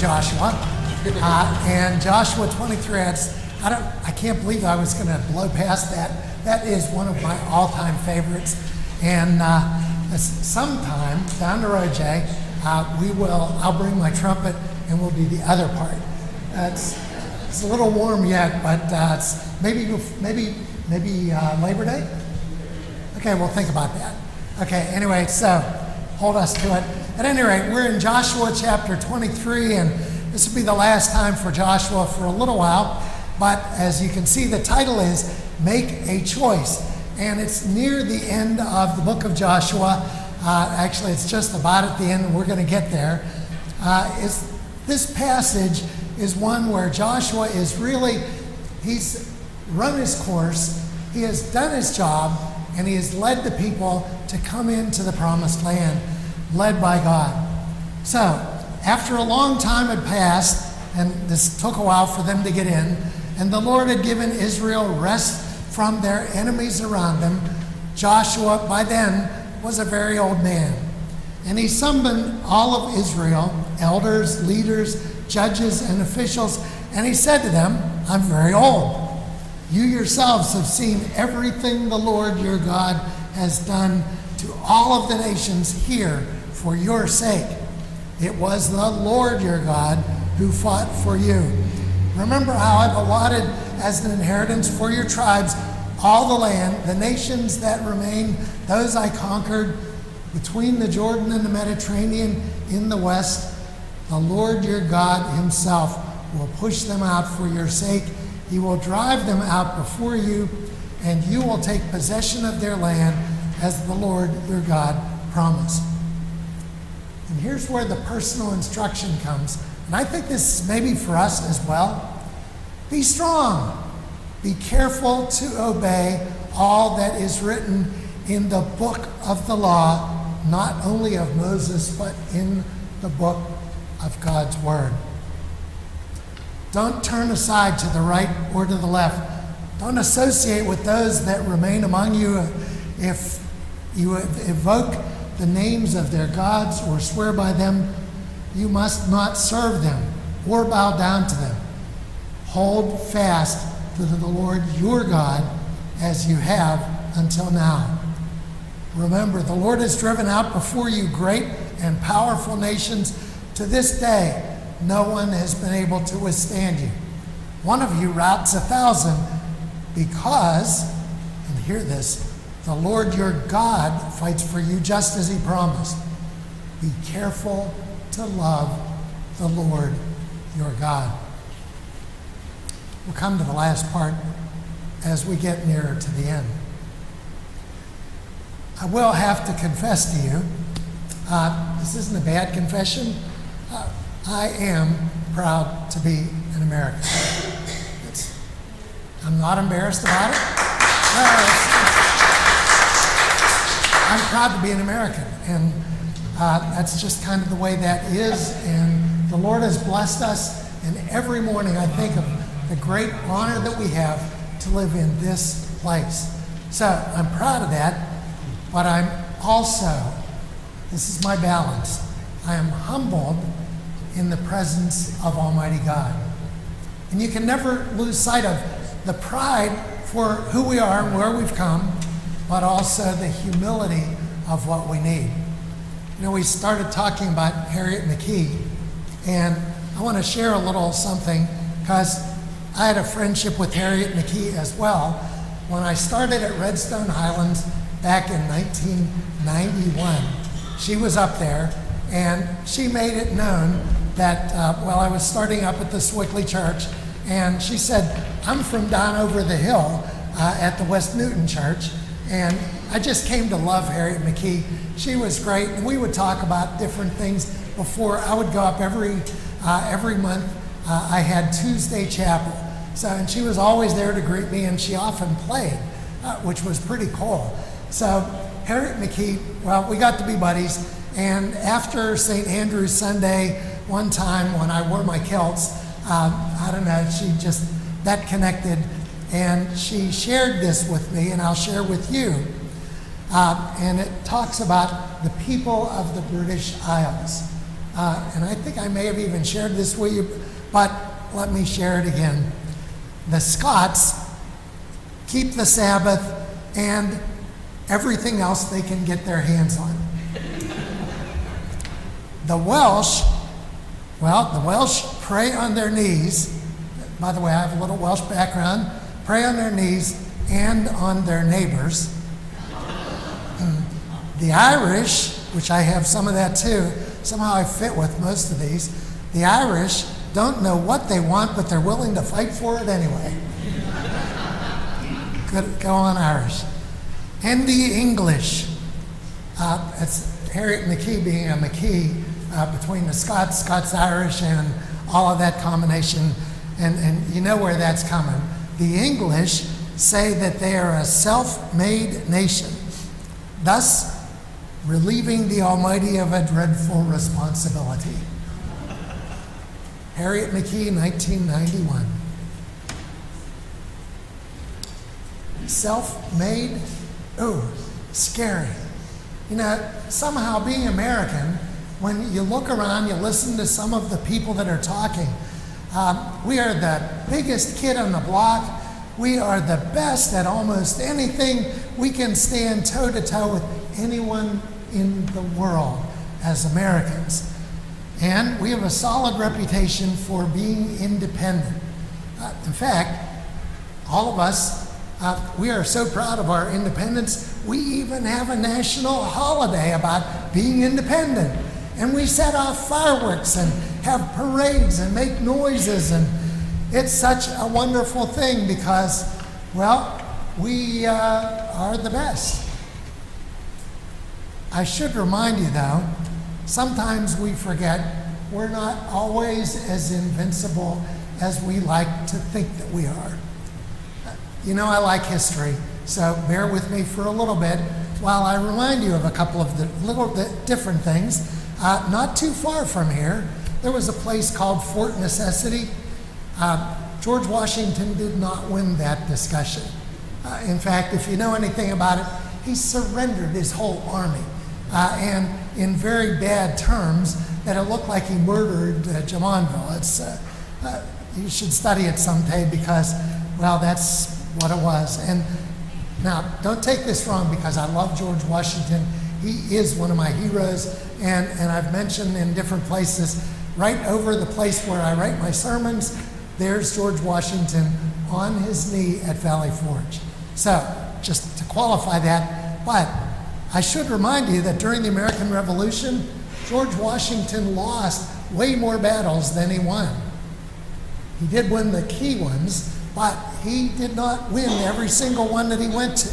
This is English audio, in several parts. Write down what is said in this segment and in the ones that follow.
Joshua, and Joshua 23. I can't believe I was going to blow past that. That is one of my all-time favorites. And sometime down the road, Jay, I'll bring my trumpet and we'll do the other part. It's a little warm yet, but it's maybe Labor Day. Okay, we'll think about that. Okay, anyway, so hold us to it. At any rate, we're in Joshua chapter 23, and this will be the last time for Joshua for a little while. But as you can see, the title is Make a Choice. And it's near the end of the book of Joshua. Actually, it's just about at the end, and we're going to get there. This passage is one where Joshua is he's run his course, he has done his job, and he has led the people to come into the promised land, led by God. So, after a long time had passed, and this took a while for them to get in, and the Lord had given Israel rest from their enemies around them, Joshua, by then, was a very old man. And he summoned all of Israel, elders, leaders, judges, and officials, and he said to them, I'm very old. You yourselves have seen everything the Lord your God has done to all of the nations here for your sake. It was the Lord your God who fought for you. Remember how I've allotted as an inheritance for your tribes all the land, the nations that remain, those I conquered between the Jordan and the Mediterranean in the west. The Lord your God himself will push them out for your sake. He will drive them out before you, and you will take possession of their land as the Lord your God promised. And here's where the personal instruction comes. And I think this is maybe for us as well. Be strong. Be careful to obey all that is written in the book of the law, not only of Moses, but in the book of God's word. Don't turn aside to the right or to the left. Don't associate with those that remain among you. If you evoke the names of their gods or swear by them, you must not serve them or bow down to them. Hold fast to the Lord your God as you have until now. Remember, the Lord has driven out before you great and powerful nations. To this day, no one has been able to withstand you. One of you routs 1,000 because, and hear this, the Lord your God fights for you just as he promised. Be careful to love the Lord your God. We'll come to the last part as we get nearer to the end. I will have to confess to you, this isn't a bad confession. I am proud to be an American. I'm not embarrassed about it. I'm proud to be an American, and that's just kind of the way that is. And the Lord has blessed us, and every morning I think of the great honor that we have to live in this place. So I'm proud of that, but I'm also, this is my balance, I am humbled in the presence of Almighty God. And you can never lose sight of the pride for who we are and where we've come, but also the humility of what we need. You know, we started talking about Harriet McKee, and I want to share a little something because I had a friendship with Harriet McKee as well. When I started at Redstone Highlands back in 1991, she was up there, and she made it known that, I was starting up at the Swickley Church, and she said, I'm from down over the hill at the West Newton Church, and I just came to love Harriet McKee. She was great, and we would talk about different things before. I would go up every month. I had Tuesday chapel, and she was always there to greet me, and she often played, which was pretty cool. So Harriet McKee, we got to be buddies, and after St. Andrew's Sunday, one time when I wore my kilts, I don't know, that connected, and she shared this with me, and I'll share with you. And it talks about the people of the British Isles. and I think I may have even shared this with you, but let me share it again. The Scots keep the Sabbath and everything else they can get their hands on. The Welsh pray on their knees. By the way, I have a little Welsh background. Pray on their knees and on their neighbors. The Irish, which I have some of that too, somehow I fit with most of these. The Irish don't know what they want, but they're willing to fight for it anyway. Good, go on, Irish. And the English. It's Harriet McKee being a McKee between the Scots-Irish, and all of that combination, and you know where that's coming. The English say that they are a self-made nation, thus relieving the Almighty of a dreadful responsibility. Harriet McKee, 1991. Self-made? Ooh, scary. You know, somehow being American, when you look around, you listen to some of the people that are talking, we are the biggest kid on the block. We are the best at almost anything. We can stand toe-to-toe with anyone in the world as Americans. And we have a solid reputation for being independent. In fact, all of us, we are so proud of our independence, we even have a national holiday about being independent. And we set off fireworks and have parades and make noises, and it's such a wonderful thing because, well, we are the best. I should remind you, though, sometimes we forget we're not always as invincible as we like to think that we are. You know, I like history, so bear with me for a little bit while I remind you of a couple of the little different things. Not too far from here, there was a place called Fort Necessity. George Washington did not win that discussion. In fact, if you know anything about it, he surrendered his whole army, and in very bad terms, that it looked like he murdered Jumonville. It's, you should study it someday because, well, that's what it was. And now, don't take this wrong because I love George Washington. He is one of my heroes, and I've mentioned in different places, right over the place where I write my sermons, there's George Washington on his knee at Valley Forge. So, just to qualify that, but I should remind you that during the American Revolution, George Washington lost way more battles than he won. He did win the key ones, but he did not win every single one that he went to.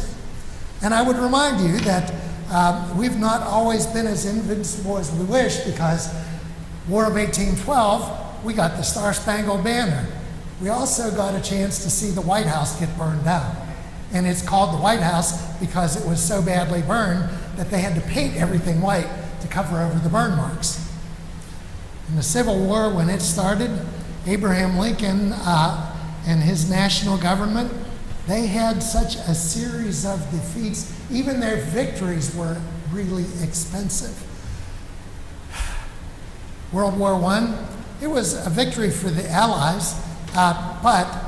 And I would remind you that we've not always been as invincible as we wish, because War of 1812, we got the Star-Spangled Banner. We also got a chance to see the White House get burned down. And it's called the White House because it was so badly burned that they had to paint everything white to cover over the burn marks. In the Civil War, when it started, Abraham Lincoln and his national government, they had such a series of defeats. Even their victories were really expensive. World War I, it was a victory for the Allies, but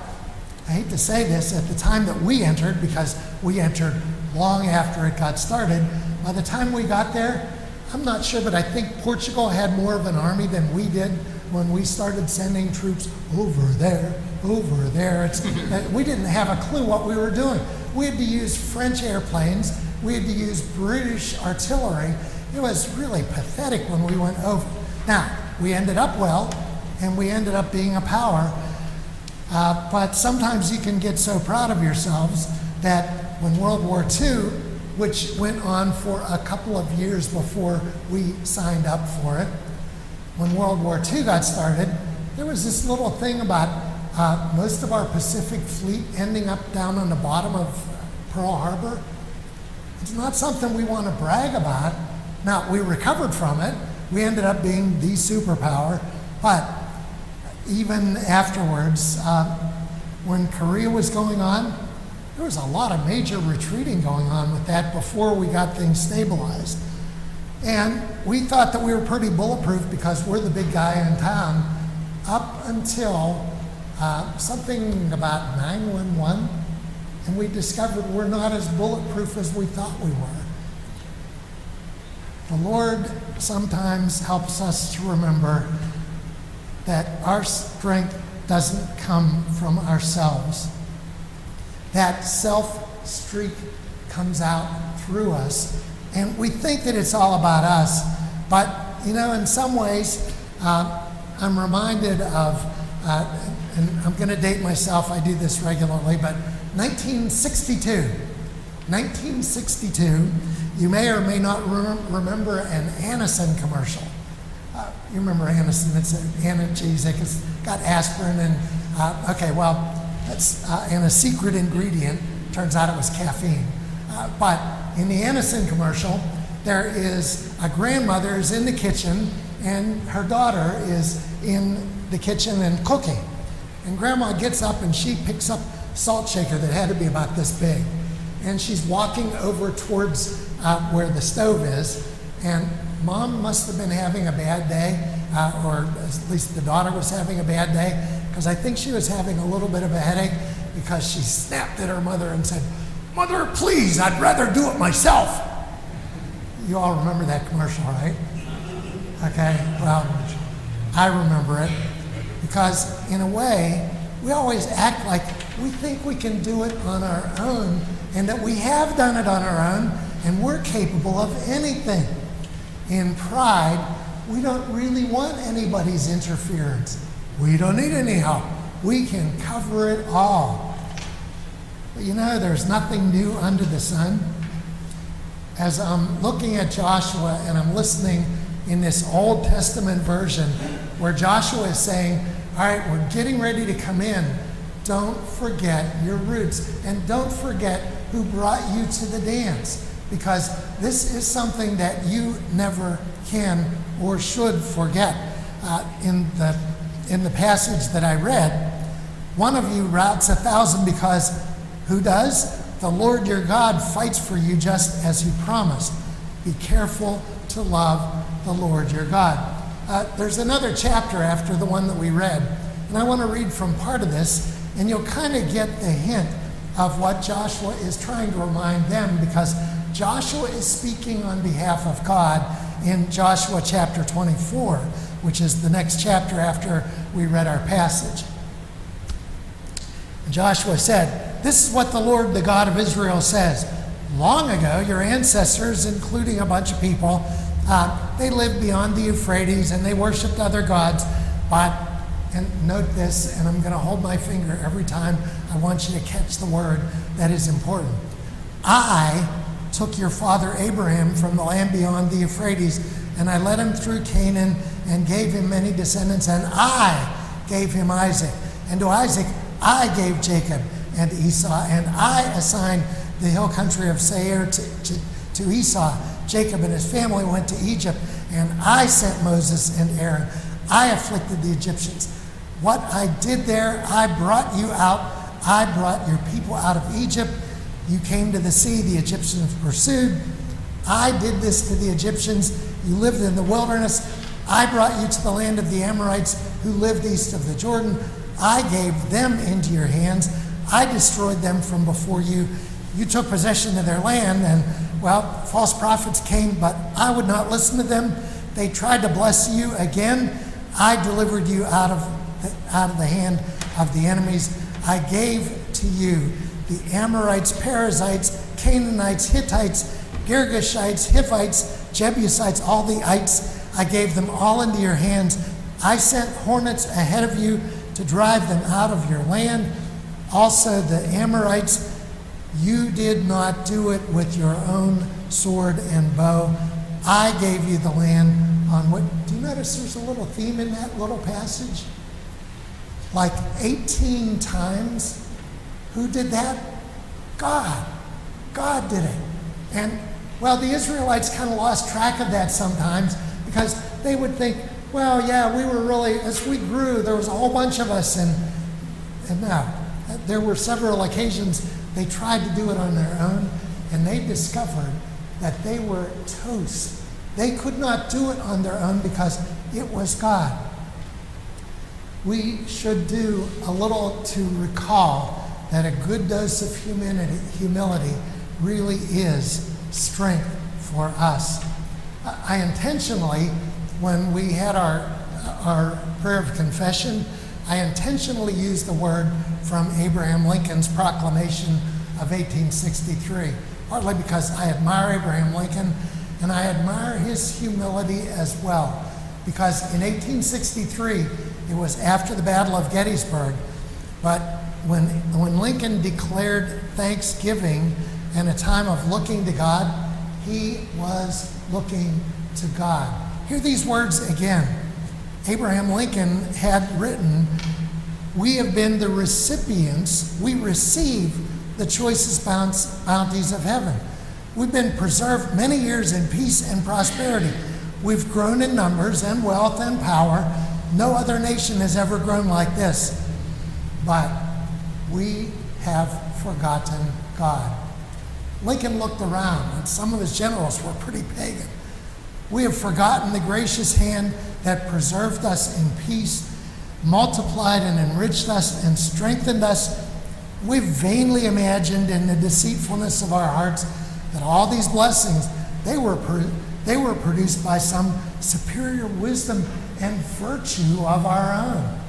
I hate to say this, at the time that we entered, because we entered long after it got started, by the time we got there, I'm not sure, but I think Portugal had more of an army than we did when we started sending troops over there. We didn't have a clue what we were doing. We had to use French airplanes. We had to use British artillery. It was really pathetic when we went over. Now, we ended up well, and we ended up being a power. But sometimes you can get so proud of yourselves that when World War II, which went on for a couple of years before we signed up for it, when World War II got started, there was this little thing about most of our Pacific fleet ending up down on the bottom of Pearl Harbor. It's not something we want to brag about. Now, we recovered from it. We ended up being the superpower, but even afterwards, when Korea was going on, there was a lot of major retreating going on with that before we got things stabilized. And we thought that we were pretty bulletproof because we're the big guy in town, up until something about 911, and we discovered we're not as bulletproof as we thought we were. The Lord sometimes helps us to remember that our strength doesn't come from ourselves. That self-streak comes out through us, and we think that it's all about us. But, in some ways, I'm reminded of, and I'm going to date myself, I do this regularly, but 1962, you may or may not remember an Anacin commercial. You remember Anacin, it's an analgesic, it's got aspirin and, and a secret ingredient, turns out it was caffeine. But in the Anacin commercial, there is a grandmother is in the kitchen and her daughter is in the kitchen and cooking. And Grandma gets up and she picks up a salt shaker that had to be about this big. And she's walking over towards where the stove is. And Mom must have been having a bad day, or at least the daughter was having a bad day, because I think she was having a little bit of a headache because she snapped at her mother and said, "Mother, please, I'd rather do it myself." You all remember that commercial, right? Okay, well, I remember it because in a way, we always act like we think we can do it on our own and that we have done it on our own and we're capable of anything. In pride, we don't really want anybody's interference. We don't need any help. We can cover it all. But there's nothing new under the sun. As I'm looking at Joshua and I'm listening in this Old Testament version where Joshua is saying, all right, we're getting ready to come in. Don't forget your roots and don't forget who brought you to the dance, because this is something that you never can or should forget. In the passage that I read, one of you routs 1,000 because who does? The Lord your God fights for you just as he promised. Be careful to love the Lord your God. There's another chapter after the one that we read, and I want to read from part of this, and you'll kind of get the hint of what Joshua is trying to remind them, because Joshua is speaking on behalf of God in Joshua chapter 24, which is the next chapter after we read our passage. And Joshua said, "This is what the Lord, the God of Israel, says. Long ago, your ancestors, including a bunch of people, they lived beyond the Euphrates and they worshipped other gods. But," and note this, and I'm going to hold my finger every time I want you to catch the word that is important. "I took your father Abraham from the land beyond the Euphrates, and I led him through Canaan and gave him many descendants, and I gave him Isaac. And to Isaac I gave Jacob and Esau, and I assigned the hill country of Seir to Esau. Jacob and his family went to Egypt, and I sent Moses and Aaron. I afflicted the Egyptians. What I did there, I brought you out. I brought your people out of Egypt. You came to the sea, the Egyptians pursued. I did this to the Egyptians. You lived in the wilderness. I brought you to the land of the Amorites who lived east of the Jordan. I gave them into your hands. I destroyed them from before you. You took possession of their land, and, false prophets came, but I would not listen to them. They tried to bless you again. I delivered you out of the hand of the enemies. I gave to you the Amorites, Perizzites, Canaanites, Hittites, Girgashites, Hivites, Jebusites, all the ites. I gave them all into your hands. I sent hornets ahead of you to drive them out of your land. Also the Amorites, you did not do it with your own sword and bow. I gave you the land on what." Do you notice there's a little theme in that little passage? Like 18 times. Who did that? God. God did it. And, the Israelites kind of lost track of that sometimes because they would think, we were really, as we grew, there was a whole bunch of us, and no. There were several occasions they tried to do it on their own, and they discovered that they were toast They could not do it on their own because it was God. We should do a little to recall that a good dose of humility really is strength for us. I intentionally, when we had our prayer of confession, I intentionally used the word from Abraham Lincoln's proclamation of 1863, partly because I admire Abraham Lincoln and I admire his humility as well. Because in 1863, it was after the Battle of Gettysburg, but when Lincoln declared Thanksgiving and a time of looking to God, he was looking to God. Hear these words again. Abraham Lincoln had written, "We have been the recipients, we receive the choicest bounties of heaven. We've been preserved many years in peace and prosperity. We've grown in numbers and wealth and power. No other nation has ever grown like this. But we have forgotten God." Lincoln looked around, and some of his generals were pretty pagan. "We have forgotten the gracious hand that preserved us in peace, multiplied and enriched us, and strengthened us. We've vainly imagined in the deceitfulness of our hearts that all these blessings, they were produced by some superior wisdom and virtue of our own."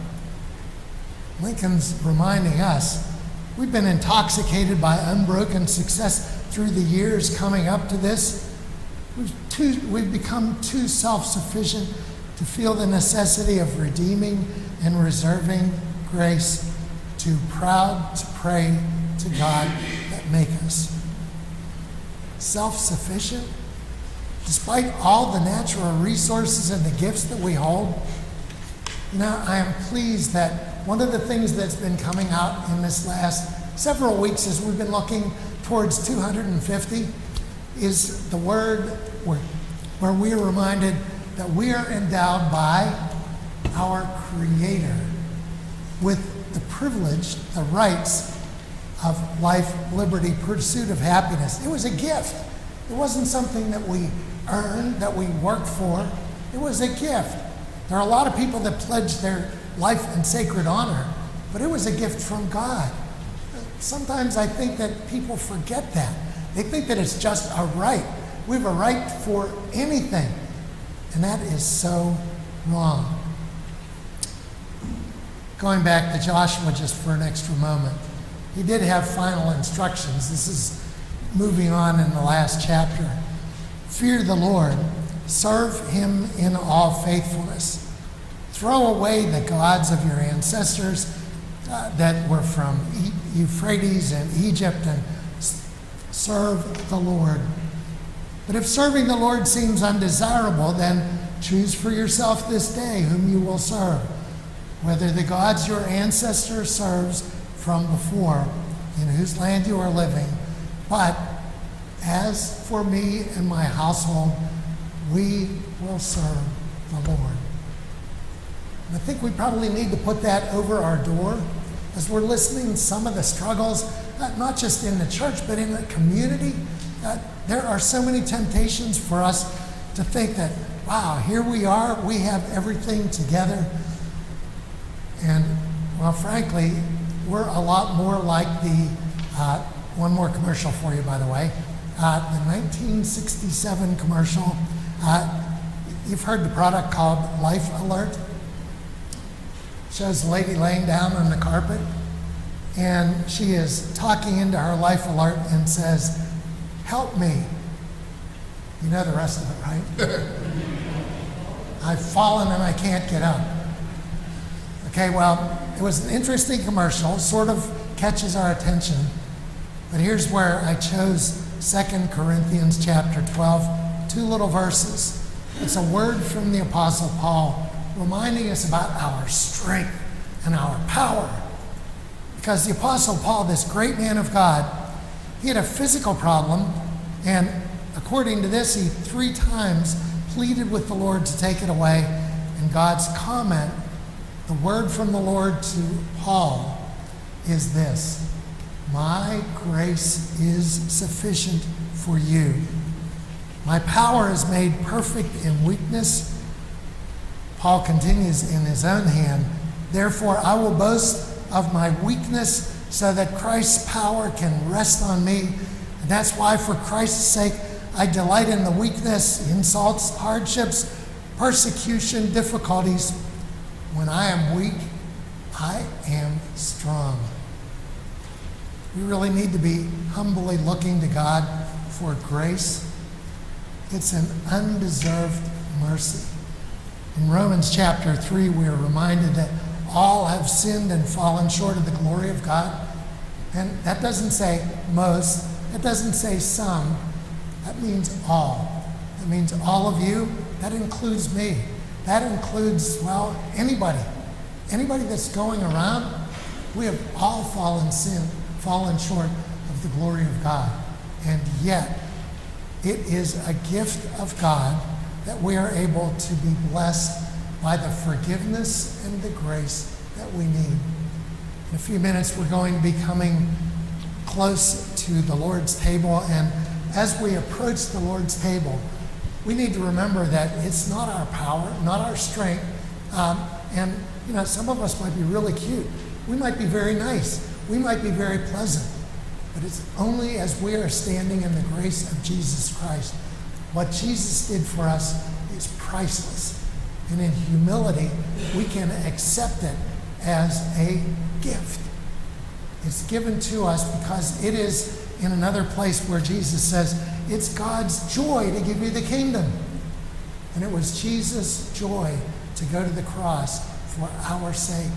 Lincoln's reminding us, we've been intoxicated by unbroken success through the years coming up to this. We've become too self-sufficient to feel the necessity of redeeming and reserving grace, too proud to pray to God that make us. Self-sufficient? Despite all the natural resources and the gifts that we hold? I am pleased that one of the things that's been coming out in this last several weeks as we've been looking towards 250 is the word where we are reminded that we are endowed by our Creator with the privilege, the rights of life, liberty, pursuit of happiness. It was a gift. It wasn't something that we earned, that we worked for. It was a gift. There are a lot of people that pledge their life in sacred honor, but it was a gift from God. Sometimes I think that people forget that. They think that it's just a right. We have a right for anything, and that is so wrong. Going back to Joshua just for an extra moment, he did have final instructions. This is moving on in the last chapter. "Fear the Lord, serve him in all faithfulness. Throw away the gods of your ancestors that were from Euphrates and Egypt, and serve the Lord. But if serving the Lord seems undesirable, then choose for yourself this day whom you will serve, whether the gods your ancestors served from before, in whose land you are living. But as for me and my household, we will serve the Lord." And I think we probably need to put that over our door as we're listening to some of the struggles, not just in the church, but in the community. There are so many temptations for us to think that, wow, here we are, we have everything together. And, well, frankly, we're a lot more like the, one more commercial for you, by the way, the 1967 commercial. You've heard the product called Life Alert. Shows a lady laying down on the carpet, and she is talking into her Life Alert and says, "Help me." You know the rest of it, right? "I've fallen and I can't get up." Okay, well, it was an interesting commercial, sort of catches our attention. But here's where I chose 2 Corinthians chapter 12, 2 little verses. It's a word from the Apostle Paul reminding us about our strength and our power. Because the Apostle Paul, this great man of God, he had a physical problem, and according to this, he 3 times pleaded with the Lord to take it away. And God's comment, the word from the Lord to Paul, is this: "My grace is sufficient for you, My power is made perfect in weakness. Paul continues in his own hand. Therefore, I will boast of my weakness so that Christ's power can rest on me. And that's why, for Christ's sake, I delight in the weakness, insults, hardships, persecution, difficulties. When I am weak, I am strong. We really need to be humbly looking to God for grace. It's an undeserved mercy. In Romans chapter 3, we are reminded that all have sinned and fallen short of the glory of God. And that doesn't say most, that doesn't say some, that means all. That means all of you, that includes me. That includes, well, anybody. Anybody that's going around, we have all fallen short of the glory of God. And yet, it is a gift of God that we are able to be blessed by the forgiveness and the grace that we need. In a few minutes, we're going to be coming close to the Lord's table, and as we approach the Lord's table, we need to remember that it's not our power, not our strength, and some of us might be really cute. We might be very nice. We might be very pleasant. But it's only as we are standing in the grace of Jesus Christ. What Jesus did for us is priceless. And in humility, we can accept it as a gift. It's given to us because it is in another place where Jesus says, it's God's joy to give you the kingdom. And it was Jesus' joy to go to the cross for our sake.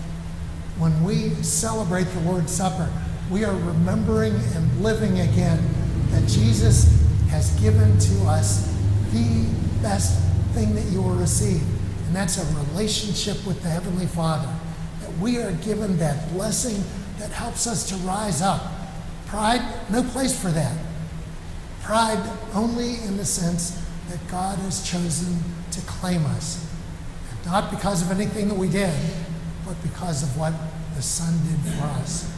When we celebrate the Lord's Supper, we are remembering and living again that Jesus has given to us the best thing that you will receive. And that's a relationship with the Heavenly Father. That we are given that blessing that helps us to rise up. Pride, no place for that. Pride only in the sense that God has chosen to claim us. Not because of anything that we did, but because of what the Son did for us.